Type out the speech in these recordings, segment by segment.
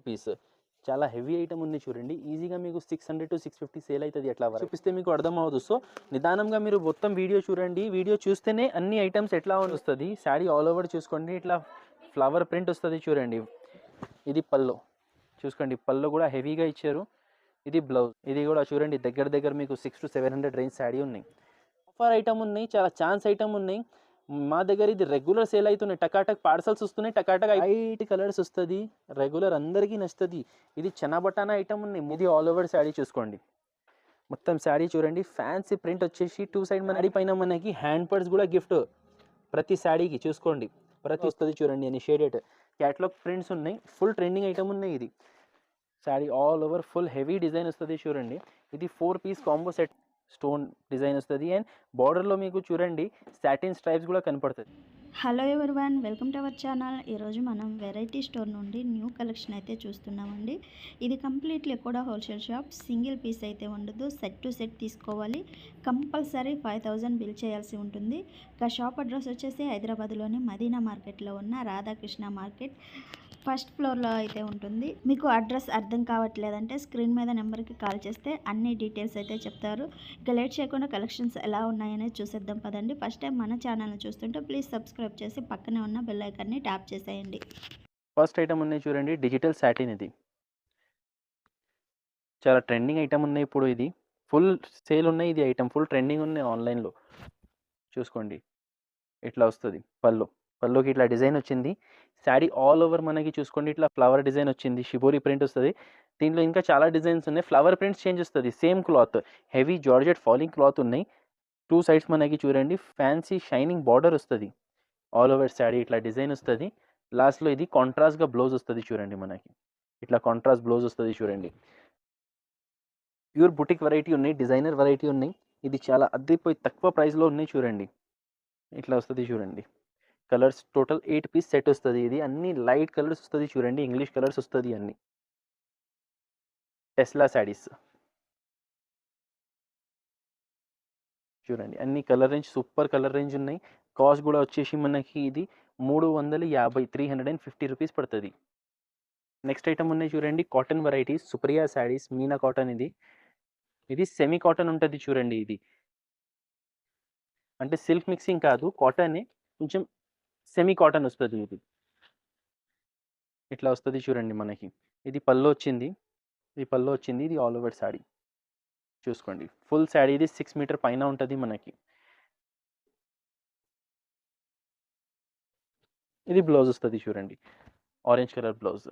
Piece చాలా heavy item ఉంది చూడండి. ఈజీగా మీకు 600 to 650 సేల్ అవుతుంది. ఎట్లా చూపిస్తే మీకు అర్థమవుతుంది. సో నిదానంగా మీరు మొత్తం వీడియో చూడండి. వీడియో చూస్తేనే అన్ని ఐటమ్స్ ఎట్లా వస్తుంది. శారీ ఆల్ ఓవర్ చూసుకోండి. ఇట్లా ఫ్లవర్ ప్రింట్ వస్తుంది చూడండి. ఇది పల్లో చూసుకోండి. పల్లో కూడా హెవీగా ఇచ్చారు. ఇది బ్లౌజ్. ఇది కూడా చూడండి దగ్గర దగ్గర మీకు 600 to 700 రేంజ్ శారీ ఉన్నాయి. ఆఫర్ ఐటమ్ ఉన్నాయి, చాలా ఛాన్స్ ఐటమ్ ఉన్నాయి. మా దగ్గర ఇది రెగ్యులర్ సేల్ అవుతున్నాయి. టకాటక్ పార్సల్స్ వస్తున్నాయి. టకాటక్ 8 కలర్స్ వస్తుంది. రెగ్యులర్ అందరికీ నచ్చుతుంది. ఇది చనా బటానా ఐటమ్ ఉన్నాయి. ఇది ఆల్ ఓవర్ శారీ చూసుకోండి. మొత్తం శారీ చూడండి. ఫ్యాన్సీ ప్రింట్ వచ్చేసి 2 సైడ్ మన శారీ పైన మనకి హ్యాండ్ పర్స్ కూడా గిఫ్ట్ ప్రతి శారీకి చూసుకోండి. ప్రతి వస్తుంది చూడండి. అని షేడెడ్ క్యాటలాగ్ ప్రింట్స్ ఉన్నాయి. ఫుల్ ట్రెండింగ్ ఐటమ్ ఉన్నాయి. ఇది sari all over full heavy design వస్తుంది చూడండి. ఇది 4 piece combo set stone design వస్తుంది. అండ్ బార్డర్లో మీకు చూడండి సాటిన్ స్ట్రైప్స్ కూడా కనపడుతుంది. Hello everyone, welcome to our channel. ఈరోజు మనం వెరైటీ స్టోర్ నుండి న్యూ కలెక్షన్ అయితే చూస్తున్నామండి. ఇది కంప్లీట్లీ కూడా హోల్సేల్ షాప్. సింగిల్ పీస్ అయితే ఉండదు, సెట్ టు సెట్ తీసుకోవాలి. కంపల్సరీ 5000 బిల్ చేయాల్సి ఉంటుంది. ఇక షాప్ అడ్రస్ వచ్చేసి హైదరాబాద్లోని మదీనా మార్కెట్లో ఉన్న రాధాకృష్ణ మార్కెట్ ఫస్ట్ ఫ్లోర్లో అయితే ఉంటుంది. మీకు అడ్రస్ అర్థం కావట్లేదంటే స్క్రీన్ మీద నెంబర్కి కాల్ చేస్తే అన్ని డీటెయిల్స్ అయితే చెప్తారు. ఇక లేట్ చేయకుండా కలెక్షన్స్ ఎలా ఉన్నాయనేది చూసేద్దాం పదండి. ఫస్ట్ టైం మన ఛానల్ని చూస్తుంటే ప్లీజ్ సబ్స్క్రైబ్ చేసి పక్కనే ఉన్న బెల్ ఐకాన్ని ట్యాప్ చేసేయండి. ఫస్ట్ ఐటమ్ ఉన్నాయి చూడండి, డిజిటల్ సాటిన్. ఇది చాలా ట్రెండింగ్ ఐటమ్ ఉన్నాయి. ఇప్పుడు ఇది ఫుల్ సేల్ ఉన్నాయి. ఇది ఐటమ్ ఫుల్ ట్రెండింగ్ ఉన్నాయి ఆన్లైన్లో. చూసుకోండి ఇట్లా వస్తుంది. పల్లోకి ఇట్లా డిజైన్ వచ్చింది. శారీ ఆల్ ఓవర్ మనకి చూసుకోండి ఇట్లా ఫ్లవర్ డిజైన్ వచ్చింది. షిబోరి ప్రింట్ వస్తుంది. దీంట్లో ఇంకా చాలా డిజైన్స్ ఉన్నాయి. ఫ్లవర్ ప్రింట్స్ చేంజ్ వస్తుంది. Same cloth heavy georgette falling cloth ఉన్నాయి. 2 సైడ్స్ మనకి చూడండి ఫ్యాన్సీ షైనింగ్ బార్డర్ వస్తుంది. ఆల్ ఓవర్ శారీ ఇట్లా డిజైన్ వస్తుంది. లాస్ట్లో ఇది కాంట్రాస్ట్గా బ్లౌజ్ వస్తుంది చూడండి. మనకి ఇట్లా కాంట్రాస్ట్ బ్లౌజ్ వస్తుంది చూడండి. ప్యూర్ బుటిక్ వెరైటీ ఉన్నాయి, డిజైనర్ వెరైటీ ఉన్నాయి. ఇది చాలా అద్దెపోయి తక్కువ ప్రైస్లో ఉన్నాయి చూడండి. ఇట్లా వస్తుంది చూడండి. కలర్స్ టోటల్ 8 పీస్ సెట్ వస్తుంది. ఇది అన్ని లైట్ కలర్స్ వస్తుంది చూడండి. ఇంగ్లీష్ కలర్స్ వస్తుంది. అన్ని టెస్లా శారీస్ చూడండి. అన్ని colour range super colour range ఉన్నాయి. కాస్ట్ కూడా వచ్చేసి మనకి ఇది 350 350 రూపీస్ పడుతుంది. నెక్స్ట్ ఐటమ్ ఉన్నాయి చూడండి, cotton varieties Supriya saris Meena cotton. ఇది సెమీ కాటన్ ఉంటుంది చూడండి. ఇది అంటే సిల్క్ మిక్సింగ్ కాదు, కాటన్ కొంచెం సెమీ కాటన్ వస్తుంది. ఇది ఇట్లా వస్తుంది చూడండి. మనకి ఇది పల్లో వచ్చింది. ఇది ఆల్ ఓవర్ శారీ చూసుకోండి. ఫుల్ శారీ ఇది 6 మీటర్ పైన ఉంటుంది మనకి. ఇది బ్లౌజ్ వస్తుంది చూడండి. Orange colour blouse.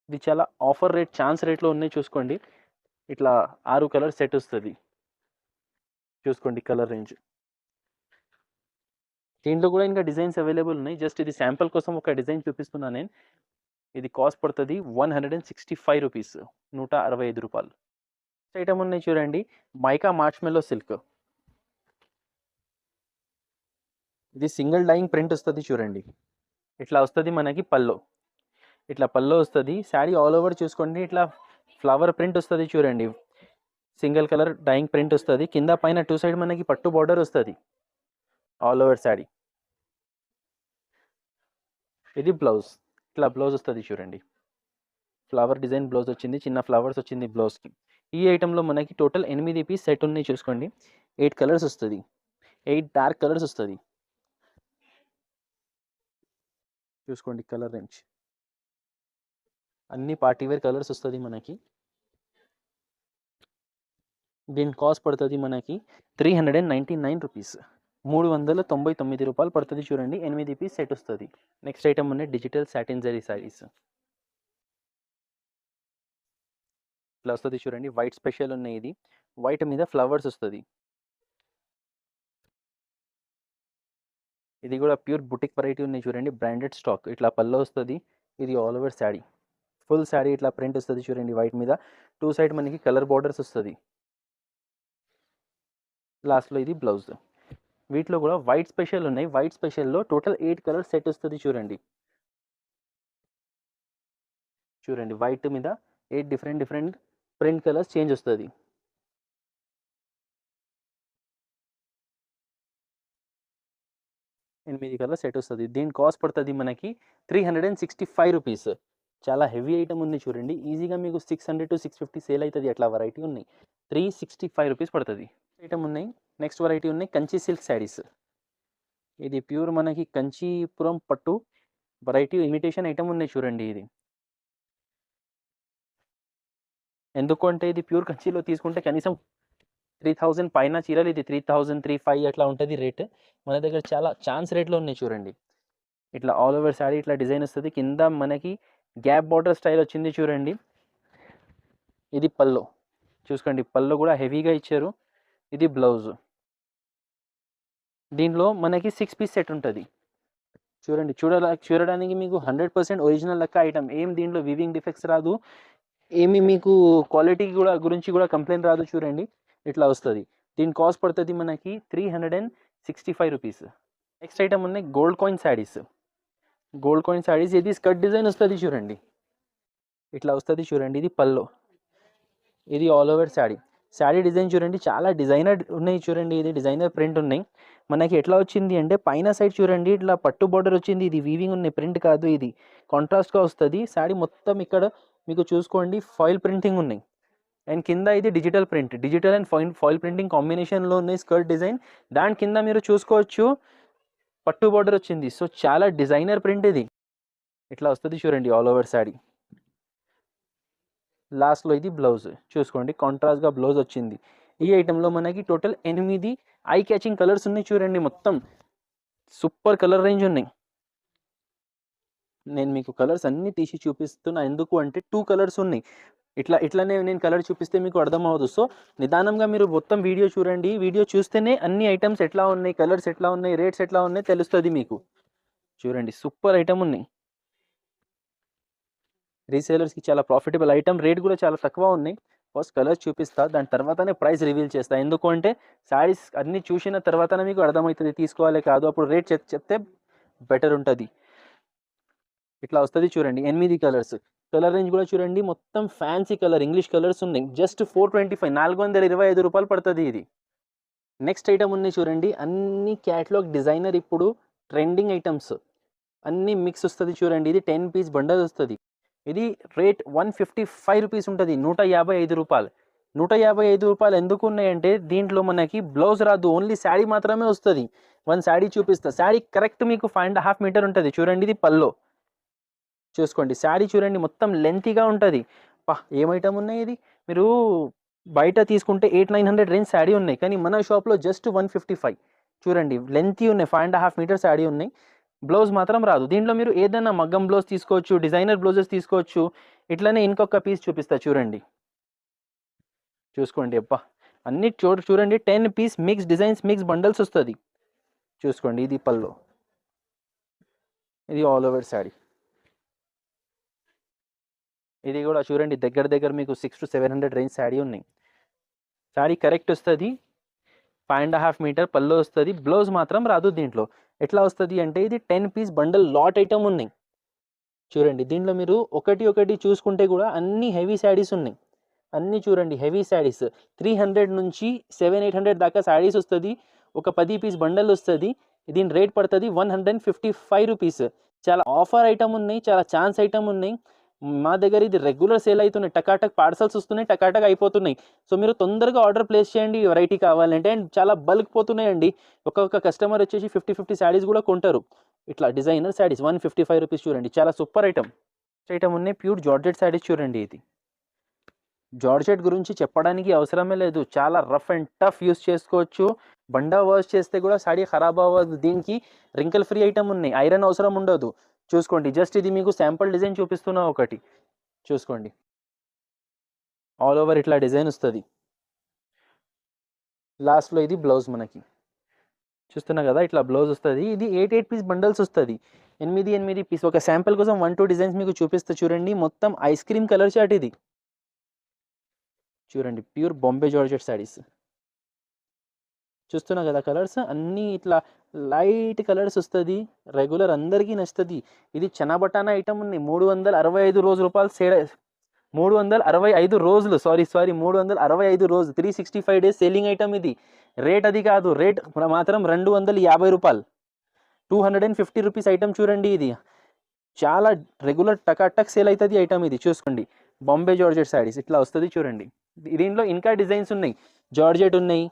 ఇది చాలా ఆఫర్ రేట్, ఛాన్స్ రేట్లో ఉన్నాయి చూసుకోండి. ఇట్లా 6 కలర్ సెట్ వస్తుంది చూసుకోండి. కలర్ రేంజ్ దీంట్లో కూడా ఇంకా డిజైన్స్ అవైలబుల్ ఉన్నాయి. జస్ట్ ఇది శాంపుల్ కోసం ఒక డిజైన్ చూపిస్తున్నాను నేను. ఇది కాస్ట్ పడుతుంది 165 రూపీస్, 165 రూపాయలు. ఐటమ్ ఉన్నాయి చూడండి, మైకా మార్ష్మెల్లో సిల్క్. ఇది సింగిల్ డైయింగ్ ప్రింట్ వస్తుంది చూడండి. ఇట్లా వస్తుంది మనకి పల్లో. ఇట్లా పల్లో వస్తుంది. శారీ ఆల్ ఓవర్ చూసుకోండి. ఇట్లా ఫ్లవర్ ప్రింట్ వస్తుంది చూడండి. సింగిల్ కలర్ డైయింగ్ ప్రింట్ వస్తుంది. కింద పైన 2 సైడ్ మనకి పట్టు బార్డర్ వస్తుంది ఆల్ ఓవర్ శారీ. ఇది బ్లౌజ్. ఇట్లా బ్లౌజ్ వస్తుంది చూడండి. ఫ్లవర్ డిజైన్ బ్లౌజ్ వచ్చింది. చిన్న ఫ్లవర్స్ వచ్చింది బ్లౌజ్కి. ఈ ఐటెంలో మనకి టోటల్ 8 పీస్ సెట్ ఉన్నాయి చూసుకోండి. 8 కలర్స్ వస్తుంది. 8 డార్క్ కలర్స్ వస్తుంది చూసుకోండి. కలర్ రేంజ్ అన్ని పార్టీవేర్ కలర్స్ వస్తుంది మనకి. దీని కాస్ట్ పడుతుంది మనకి 399 రూపీస్, 399 రూపాయలు పడుతుంది చూడండి. 8 పీస్ సెట్ వస్తుంది. నెక్స్ట్ ఐటమ్ ఉన్నాయి డిజిటల్ సాటిన్ జరీ శారీస్. ఇట్లా వస్తుంది చూడండి. వైట్ స్పెషల్ ఉన్నాయి. ఇది వైట్ మీద ఫ్లవర్స్ వస్తుంది. ఇది కూడా ప్యూర్ బుటిక్ వెరైటీ ఉన్నాయి చూడండి. Branded stock. ఇట్లా పల్లో వస్తుంది. ఇది all over sari, full sari ఇట్లా ప్రింట్ వస్తుంది చూడండి. వైట్ మీద 2 సైడ్ మనకి కలర్ బార్డర్స్ వస్తుంది. లాస్ట్లో ఇది బ్లౌజ్. వీటిలో కూడా వైట్ స్పెషల్ ఉన్నాయి. వైట్ స్పెషల్లో టోటల్ 8 కలర్స్ సెట్ వస్తుంది చూడండి. వైట్ మీద 8 డిఫరెంట్ ప్రింట్ కలర్స్ చేంజ్ వస్తుంది. ఎనిమిది కలర్ సెట్ వస్తుంది. దీని కాస్ట్ పడుతుంది మనకి 365 రూపీస్, చాలా హెవీ ఐటమ్ ఉంది చూడండి. ఈజీగా మీకు 600 to 650 సేల్ అవుతుంది. అట్లా వెరైటీ ఉన్నాయి. 365 రూపీస్ పడుతుంది. ఐటమ్ ఉన్నాయి. నెక్స్ట్ వెరైటీ ఉన్నాయి కంచి సిల్క్ శారీస్. ఇది ప్యూర్ మనకి కంచీపురం పట్టు వెరైటీ ఇమిటేషన్ ఐటమ్ ఉన్నాయి చూడండి. ఇది ఎందుకంటే ఇది ప్యూర్ కంచిలో తీసుకుంటే కనీసం 3000 పైన చీరలు. ఇది 3000, 3500 అట్లా ఉంటుంది రేట్. మన దగ్గర చాలా ఛాన్స్ రేట్లో ఉన్నాయి చూడండి. ఇట్లా ఆల్ ఓవర్ శారీ ఇట్లా డిజైన్ వస్తుంది. కింద మనకి గ్యాప్ బార్డర్ స్టైల్ వచ్చింది చూడండి. ఇది పల్లో చూసుకోండి. పల్లో కూడా హెవీగా ఇచ్చారు. ఇది బ్లౌజ్. దీంట్లో మనకి 6 పీస్ సెట్ ఉంటుంది చూడండి. చూడడానికి మీకు 100% ఒరిజినల్ లెక్క ఐటమ్. ఏం దీంట్లో వివింగ్ డిఫెక్ట్స్ రాదు. ఏమి మీకు క్వాలిటీ గురించి కూడా కంప్లైంట్ రాదు. చూడండి ఇట్లా వస్తుంది. దీని కాస్ట్ పడుతుంది మనకి 365 రూపీస్. నెక్స్ట్ ఐటమ్ ఉన్నాయి gold coin saris. Gold coin saris ఇది స్కర్ట్ డిజైన్ వస్తుంది చూడండి. ఇట్లా వస్తుంది చూడండి. ఇది పల్లో. ఇది ఆల్ ఓవర్ శారీ డిజైన్ చూడండి. చాలా డిజైనర్ ఉన్నాయి చూడండి. ఇది డిజైనర్ ప్రింట్ ఉన్నాయి. మనకి ఎట్లా వచ్చింది అంటే పైన సైడ్ చూడండి ఇట్లా పట్టు బార్డర్ వచ్చింది. ఇది వీవింగ్ ఉన్నాయి, ప్రింట్ కాదు. ఇది కాంట్రాస్ట్గా వస్తుంది. శారీ మొత్తం ఇక్కడ మీకు చూసుకోండి ఫాయిల్ ప్రింటింగ్ ఉన్నాయి. అండ్ కింద ఇది digital print. Digital and foil printing కాంబినేషన్లో ఉన్నాయి స్కర్ట్ డిజైన్. దాని కింద మీరు చూసుకోవచ్చు పట్టు బార్డర్ వచ్చింది. సో చాలా డిజైనర్ ప్రింట్ ఇది. ఇట్లా వస్తుంది చూడండి ఆల్ ఓవర్ శారీ. లాస్ట్లో ఇది బ్లౌజ్ చూసుకోండి. కాంట్రాస్ట్గా బ్లౌజ్ వచ్చింది. ఈ ఐటెంలో మనకి టోటల్ 8 ఐ క్యాచింగ్ కలర్స్ ఉన్నాయి చూడండి. మొత్తం సూపర్ కలర్ రేంజ్ ఉన్నాయి. నేను మీకు కలర్స్ అన్నీ తీసి చూపిస్తున్నా. ఎందుకు అంటే 2 కలర్స్ ఉన్నాయి. ఇట్లానే నేను కలర్ చూపిస్తే మీకు అర్థం అవ్వదు. సో నిదానంగా మీరు మొత్తం వీడియో చూడండి. వీడియో చూస్తేనే అన్ని ఐటమ్స్ ఎట్లా ఉన్నాయి, కలర్స్ ఎట్లా ఉన్నాయి, రేట్స్ ఎట్లా ఉన్నాయి తెలుస్తుంది మీకు. చూడండి సూపర్ ఐటమ్ ఉన్నాయి. రీసేలర్స్కి చాలా ప్రాఫిటబుల్ ఐటమ్. రేట్ కూడా చాలా తక్కువ ఉన్నాయి. ఫస్ట్ కలర్స్ చూపిస్తా, దాని తర్వాతనే ప్రైస్ రివీల్ చేస్తా. ఎందుకంటే శారీస్ అన్నీ చూసిన తర్వాతనే మీకు అర్థమవుతుంది తీసుకోవాలి కాదు. అప్పుడు రేట్ చెప్తే బెటర్ ఉంటుంది. ఇట్లా వస్తుంది చూడండి. 8 కలర్స్. కలర్ రేంజ్ కూడా చూడండి. మొత్తం ఫ్యాన్సీ కలర్ ఇంగ్లీష్ కలర్స్ ఉన్నాయి. జస్ట్ 425 425 రూపాయలు పడుతుంది ఇది. నెక్స్ట్ ఐటమ్ ఉన్నాయి చూడండి. అన్ని క్యాటలాగ్ డిజైనర్ ఇప్పుడు ట్రెండింగ్ ఐటమ్స్ అన్నీ మిక్స్ వస్తుంది చూడండి. ఇది 10 పీస్ బండల్ వస్తుంది. ఇది రేట్ 155 రూపీస్ ఉంటుంది. 155 రూపాయలు. 155 రూపాయలు ఎందుకు ఉన్నాయంటే దీంట్లో మనకి బ్లౌజ్ రాదు, ఓన్లీ శారీ మాత్రమే వస్తుంది. వన్ శారీ చూపిస్తా. శారీ కరెక్ట్ మీకు 5.5 మీటర్ ఉంటుంది చూడండి. ఇది పల్లో చూసుకోండి. శారీ చూడండి మొత్తం లెంతీగా ఉంటుంది. ఏం ఐటమ్ ఉన్నాయి ఇది. మీరు బయట తీసుకుంటే 800-900 రేంజ్ శారీ ఉన్నాయి, కానీ మన షాప్లో జస్ట్ 155 చూడండి. లెంతీ ఉన్నాయి. 5.5 మీటర్ శారీ ఉన్నాయి. బ్లౌజ్ మాత్రం రాదు. దీంట్లో మీరు ఏదైనా మగ్గం బ్లౌజ్ తీసుకోవచ్చు, డిజైనర్ బ్లౌజెస్ తీసుకోవచ్చు. ఇట్లనే ఇంకొక పీస్ చూపిస్తా చూడండి. చూసుకోండి అన్ని చూడండి 10 piece mix designs mix bundles వస్తుంది చూసుకోండి. ఇది పల్లో. ఇది ఆల్ ఓవర్ శారీ. ఇది కూడా చూడండి దగ్గర మీకు 600 to 700 రేంజ్ శారీ ఉన్నాయి. శారీ కరెక్ట్ వస్తుంది. 5.5 మీటర్ పల్లో వస్తుంది. బ్లౌజ్ మాత్రం రాదు దీంట్లో. ఎట్లా వస్తుంది అంటే ఇది 10 పీస్ బండల్ లాట్ ఐటమ్ ఉన్నాయి చూడండి. దీంట్లో మీరు ఒకటి చూసుకుంటే కూడా అన్ని హెవీ శారీస్ ఉన్నాయి. అన్నీ చూడండి హెవీ శారీస్. 300 నుంచి 700-800 దాకా శారీస్ వస్తుంది. ఒక 10 పీస్ బండల్ వస్తుంది. దీని రేట్ పడుతుంది 155 రూపీస్. చాలా ఆఫర్ ఐటమ్ ఉన్నాయి, చాలా ఛాన్స్ ఐటమ్ ఉన్నాయి. మా దగ్గర ఇది రెగ్యులర్ సేల్ అవుతున్నాయి. టకాటక్ పార్సల్స్ వస్తున్నాయి, టకాటక్ అయిపోతున్నాయి. సో మీరు తొందరగా ఆర్డర్ ప్లేస్ చేయండి వెరైటీ కావాలంటే. అండ్ చాలా బల్క్ పోతున్నాయండి. ఒక్కొక్క కస్టమర్ వచ్చేసి 50 శారీస్ కూడా కొంటారు. ఇట్లా డిజైనర్ శారీస్ 155 రూపీస్ చూడండి. చాలా సూపర్ ఐటమ్ ఉన్నాయి. ప్యూర్ జార్జెట్ శారీస్ చూడండి. ఇది జార్జెట్ గురించి చెప్పడానికి అవసరమే లేదు. చాలా రఫ్ అండ్ టఫ్ యూస్ చేసుకోవచ్చు. బండా వాష్ చేస్తే కూడా శారీ ఖరాబ్ అవ్వదు. దీనికి రింకల్ ఫ్రీ ఐటమ్ ఉన్నాయి. ఐరన్ అవసరం ఉండదు చూసుకోండి. జస్ట్ ఇది మీకు శాంపుల్ డిజైన్ చూపిస్తున్నా ఒకటి చూసుకోండి. ఆల్ ఓవర్ ఇట్లా డిజైన్ వస్తుంది. లాస్ట్లో ఇది బ్లౌజ్ మనకి చూస్తున్నా కదా. ఇట్లా బ్లౌజ్ వస్తుంది. ఇది 8 పీస్ బండల్స్ వస్తుంది. 8 పీస్. ఒక శాంపుల్ కోసం 1-2 డిజైన్స్ మీకు చూపిస్తా చూడండి. మొత్తం ఐస్ క్రీమ్ కలర్ చార్ట్ ఇది చూడండి. ప్యూర్ బాంబే జార్జెట్ శారీస్ చూస్తున్నా కదా. కలర్స్ అన్నీ ఇట్లా లైట్ కలర్స్ వస్తుంది. రెగ్యులర్ అందరికీ నచ్చుతుంది. ఇది చనా బటానా ఐటమ్ ఉంది. 365 రూపాయలు సేల్. 365 రోజులు 365 రోజు 365 డేస్ సేలింగ్ ఐటమ్ ఇది. రేట్ అది కాదు. రేట్ మాత్రం 250 రూపాయలు. 250 రూపీస్ ఐటమ్ చూడండి. ఇది చాలా రెగ్యులర్ టకాటక్ సేల్ అవుతుంది ఐటమ్ ఇది. చూసుకోండి, బాంబే జార్జెట్ శారీస్ ఇట్లా వస్తుంది చూడండి. దీంట్లో ఇంకా డిజైన్స్ ఉన్నాయి, జార్జెట్ ఉన్నాయి,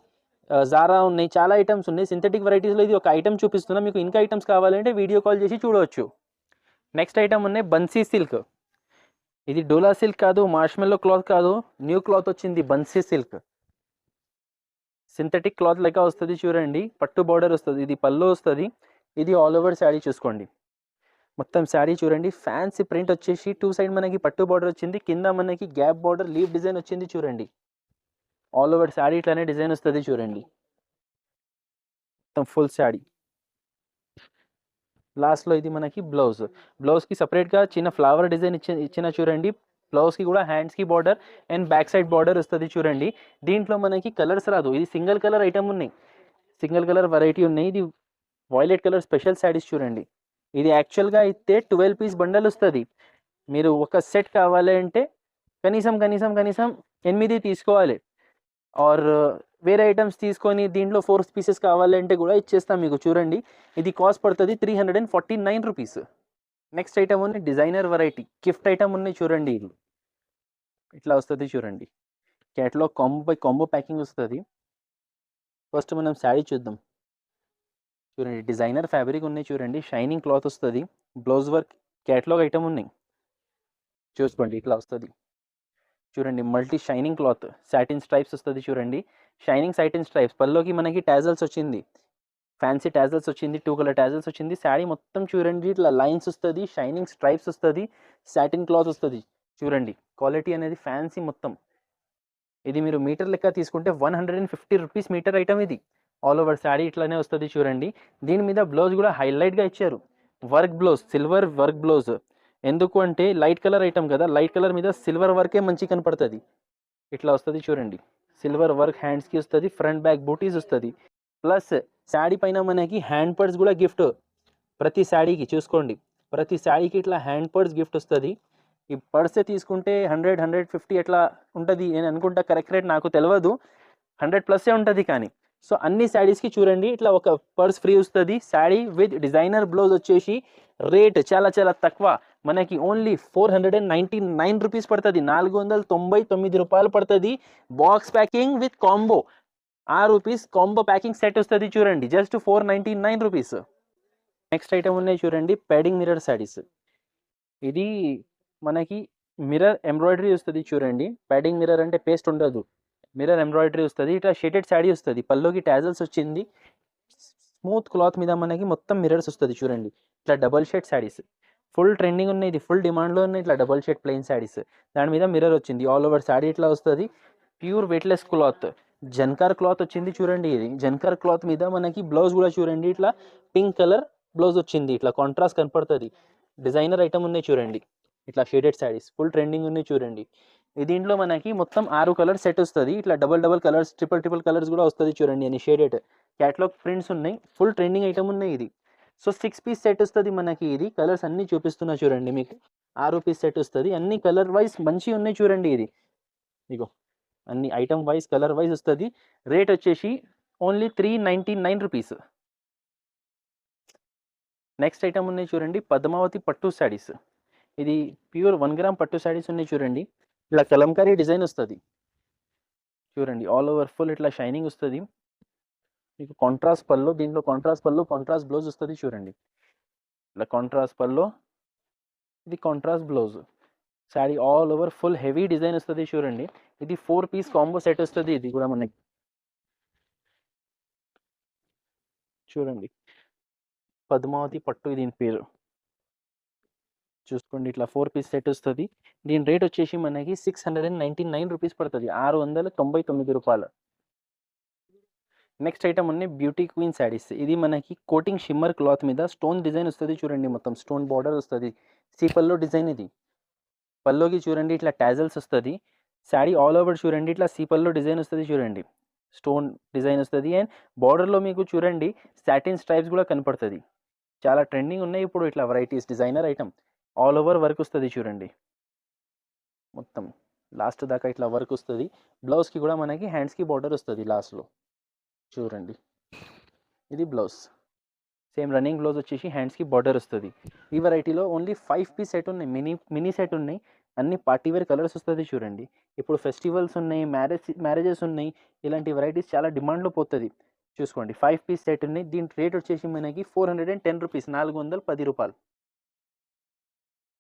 జారా ఉన్నాయి, చాలా ఐటమ్స్ ఉన్నాయి. సింథటిక్ వెరైటీస్లో ఇది ఒక ఐటమ్ చూపిస్తున్నా, మీకు ఇంకా ఐటమ్స్ కావాలంటే వీడియో కాల్ చేసి చూడవచ్చు. నెక్స్ట్ ఐటమ్ ఉన్నాయి బన్సీ సిల్క్. ఇది డోలా సిల్క్ కాదు, మార్ష్మెల్లో క్లాత్ కాదు, న్యూ క్లాత్ వచ్చింది బన్సీ సిల్క్. సింథటిక్ క్లాత్ లెక్క వస్తుంది చూడండి, పట్టు బార్డర్ వస్తుంది, ఇది పళ్ళు వస్తుంది, ఇది ఆల్ ఓవర్ శారీ. చూసుకోండి మొత్తం శారీ చూడండి, ఫ్యాన్సీ ప్రింట్ వచ్చేసి 2 సైడ్ మనకి పట్టు బార్డర్ వచ్చింది, కింద మనకి గ్యాప్ బార్డర్ లీవ్ డిజైన్ వచ్చింది చూడండి. ఆల్ ఓవర్ శారీ ఇట్లానే డిజైన్ వస్తుంది చూడండి, మొత్తం ఫుల్ శారీ. లాస్ట్లో ఇది మనకి బ్లౌజ్కి సపరేట్గా చిన్న ఫ్లవర్ డిజైన్ ఇచ్చిన చూడండి. బ్లౌజ్కి కూడా హ్యాండ్స్కి border and back side border వస్తుంది చూడండి. దీంట్లో మనకి కలర్స్ రాదు, ఇది సింగిల్ కలర్ ఐటమ్ ఉన్నాయి, సింగిల్ కలర్ వెరైటీ ఉన్నాయి. ఇది వైలెట్ కలర్ స్పెషల్ శారీస్ చూడండి. ఇది యాక్చువల్గా అయితే 12 పీస్ బండల్ వస్తుంది. మీరు ఒక సెట్ కావాలంటే కనీసం 8 తీసుకోవాలి. ఆర్ వేరే ఐటమ్స్ తీసుకొని దీంట్లో 4 పీసెస్ కావాలంటే కూడా ఇచ్చేస్తాం మీకు. చూడండి ఇది కాస్ట్ పడుతుంది 349 రూపీస్. నెక్స్ట్ ఐటమ్ ఉంది డిజైనర్ వెరైటీ, గిఫ్ట్ ఐటమ్ ఉన్నాయి చూడండి. ఇది ఇట్లా వస్తుంది చూడండి, క్యాట్లాగ్ కాంబో ప్యాకింగ్ వస్తుంది. ఫస్ట్ మనం శారీ చూద్దాం. చూడండి డిజైనర్ ఫ్యాబ్రిక్ ఉన్నాయి చూడండి, షైనింగ్ క్లాత్ వస్తుంది, బ్లౌజ్ వర్క్ క్యాట్లాగ్ ఐటమ్ ఉన్నాయి. చూసుకోండి ఇట్లా వస్తుంది చూడండి, multi shining cloth, satin stripes వస్తుంది చూడండి, షైనింగ్ సాటిన్ స్ట్రైప్స్. పల్లోకి మనకి టాజల్స్ వచ్చింది, ఫ్యాన్సీ టాజల్స్ వచ్చింది, 2 కలర్ టాజల్స్ వచ్చింది. శారీ మొత్తం చూడండి ఇట్లా లైన్స్ వస్తుంది, షైనింగ్ స్ట్రైప్స్ వస్తుంది, సాటిన్ క్లాత్ వస్తుంది చూడండి. క్వాలిటీ అనేది ఫ్యాన్సీ మొత్తం. ఇది మీరు మీటర్ లెక్క తీసుకుంటే 150 రూపీస్ మీటర్ ఐటమ్ ఇది. ఆల్ ఓవర్ శారీ ఇట్లానే వస్తుంది చూడండి. దీని మీద బ్లౌజ్ కూడా హైలైట్గా ఇచ్చారు, work blouse, silver work blouse. ఎందుకు అంటే లైట్ కలర్ ఐటమ్ కదా, లైట్ కలర్ మీద సిల్వర్ వర్కే మంచి కనపడుతుంది. ఇట్లా వస్తుంది చూడండి, సిల్వర్ వర్క్ హ్యాండ్స్కి వస్తుంది, ఫ్రంట్ బ్యాక్ బూటీస్ వస్తుంది. ప్లస్ శారీ పైన మనకి హ్యాండ్ పర్స్ కూడా గిఫ్ట్ ప్రతి శారీకి. చూసుకోండి ప్రతి శారీకి ఇట్లా హ్యాండ్ పర్స్ గిఫ్ట్ వస్తుంది. ఈ పర్సే తీసుకుంటే 100-150 ఎట్లా ఉంటుంది నేను అనుకుంటా, కరెక్ట్ రేట్ నాకు తెలియదు, 100+ ఉంటుంది కానీ. సో అన్ని శారీస్కి చూడండి ఇట్లా ఒక పర్స్ ఫ్రీ వస్తుంది. శారీ విత్ డిజైనర్ బ్లౌజ్ వచ్చేసి రేట్ చాలా చాలా తక్కువ, మనకి ఓన్లీ 499 రూపీస్ పడుతుంది, 499 రూపాయలు పడుతుంది. Box packing with combo 6 rupees combo packing set వస్తుంది చూడండి, జస్ట్ 499 రూపీస్. నెక్స్ట్ ఐటమ్ ఉన్నాయి చూడండి, ప్యాడింగ్ మిర్రర్ శారీస్. ఇది మనకి మిర్రర్ ఎంబ్రాయిడరీ వస్తుంది చూడండి. ప్యాడింగ్ మిర్రర్ అంటే పేస్ట్ ఉండదు, మిర్రర్ ఎంబ్రాయిడరీ వస్తుంది. ఇట్లా షేడెడ్ శారీ వస్తుంది, పల్లోకి టాజల్స్ వచ్చింది, స్మూత్ క్లాత్ మీద మనకి మొత్తం మిర్రర్స్ వస్తుంది చూడండి. ఇట్లా double shade saris full trending ఉన్నాయి, ఇది ఫుల్ డిమాండ్లో ఉన్నాయి. ఇట్లా డబల్ షేడ్ ప్లెయిన్ శారీస్, దాని మీద మిర్రర్ వచ్చింది. ఆల్ ఓవర్ శారీ ఇట్లా వస్తుంది, ప్యూర్ వెయిట్లెస్ క్లాత్, జన్కార్ క్లాత్ వచ్చింది చూడండి. ఇది జన్కార్ క్లాత్ మీద మనకి బ్లౌజ్ కూడా చూడండి, ఇట్లా పింక్ కలర్ బ్లౌజ్ వచ్చింది, ఇట్లా కాంట్రాస్ట్ కనపడుతుంది. డిజైనర్ ఐటమ్ ఉన్నాయి చూడండి, ఇట్లా షేడెడ్ శారీస్ ఫుల్ ట్రెండింగ్ ఉన్నాయి చూడండి. దీంట్లో మనకి మొత్తం 6 కలర్ సెట్ వస్తుంది, ఇట్లా డబల్ కలర్స్, ట్రిపుల్ కలర్స్ కూడా వస్తుంది చూడండి. అని షేడెడ్ క్యాటలాగ్ ప్రింట్స్ ఉన్నాయి, ఫుల్ ట్రెండింగ్ ఐటమ్ ఉన్నాయి ఇది. సో 6 పీస్ సెట్ వస్తుంది మనకి. ఇది కలర్స్ అన్నీ చూపిస్తున్నా చూడండి, మీకు 6 పీస్ సెట్ వస్తుంది, అన్ని కలర్ వైజ్ మంచిగా ఉన్నాయి చూడండి. ఇది ఇగో అన్ని ఐటమ్ వైజ్ కలర్ వైజ్ వస్తుంది. రేట్ వచ్చేసి ఓన్లీ 399 రూపీస్. నెక్స్ట్ ఐటమ్ ఉన్నాయి చూడండి, పద్మావతి పట్టు శారీస్. ఇది ప్యూర్ 1 గ్రామ్ పట్టు శారీస్ ఉన్నాయి చూడండి. ఇట్లా కలంకారీ డిజైన్ వస్తుంది చూడండి, ఆల్ ఓవర్ ఫుల్ ఇట్లా షైనింగ్ వస్తుంది. మీకు కాంట్రాస్ట్ పళ్ళు, దీంట్లో కాంట్రాస్ట్ పళ్ళు, కాంట్రాస్ట్ బ్లౌజ్ వస్తుంది చూడండి. ఇట్లా కాంట్రాస్ట్ పళ్ళు, ఇది contrast blouse. Sari all over full heavy design వస్తుంది చూడండి. ఇది 4 పీస్ కాంబో సెట్ వస్తుంది. ఇది కూడా మనకి చూడండి, పద్మావతి పట్టు దీని పేరు. చూసుకోండి ఇట్లా 4 పీస్ సెట్ వస్తుంది. దీని రేట్ వచ్చేసి మనకి 699 రూపీస్ పడుతుంది, 699 రూపాయలు. నెక్స్ట్ ఐటమ్ ఉన్నాయి బ్యూటీ క్వీన్ శారీస్. ఇది మనకి కోటింగ్ షిమ్మర్ క్లాత్ మీద స్టోన్ డిజైన్ వస్తుంది చూడండి, మొత్తం స్టోన్ బార్డర్ వస్తుంది, పల్లో డిజైన్. ఇది పల్లోకి చూడండి ఇట్లా టాజల్స్ వస్తుంది. శారీ ఆల్ ఓవర్ చూడండి ఇట్లా పల్లో డిజైన్ వస్తుంది చూడండి, స్టోన్ డిజైన్ వస్తుంది. అండ్ బార్డర్లో మీకు చూడండి సాటిన్ స్ట్రైప్స్ కూడా కనపడుతుంది. చాలా ట్రెండింగ్ ఉన్నాయి ఇప్పుడు ఇట్లా varieties, designer item. All over work వస్తుంది చూడండి, మొత్తం లాస్ట్ దాకా ఇట్లా వర్క్ వస్తుంది. బ్లౌజ్కి కూడా మనకి హ్యాండ్స్కి బార్డర్ వస్తుంది లాస్ట్లో చూడండి. ఇది బ్లౌజ్ సేమ్ రన్నింగ్ బ్లౌజ్ వచ్చేసి హ్యాండ్స్కి బార్డర్ వస్తుంది. ఈ వెరైటీలో ఓన్లీ 5 పీస్ సెట్ ఉన్నాయి, మినీ సెట్ ఉన్నాయి. అన్ని పార్టీ వేర్ కలర్స్ వస్తుంది చూడండి. ఇప్పుడు ఫెస్టివల్స్ ఉన్నాయి, మ్యారేజెస్ ఉన్నాయి, ఇలాంటి వెరైటీస్ చాలా డిమాండ్లో పోతుంది. చూసుకోండి 5 పీస్ సెట్ ఉన్నాయి. దీని రేట్ వచ్చేసి మనకి 410 రూపీస్, 410 రూపాయలు.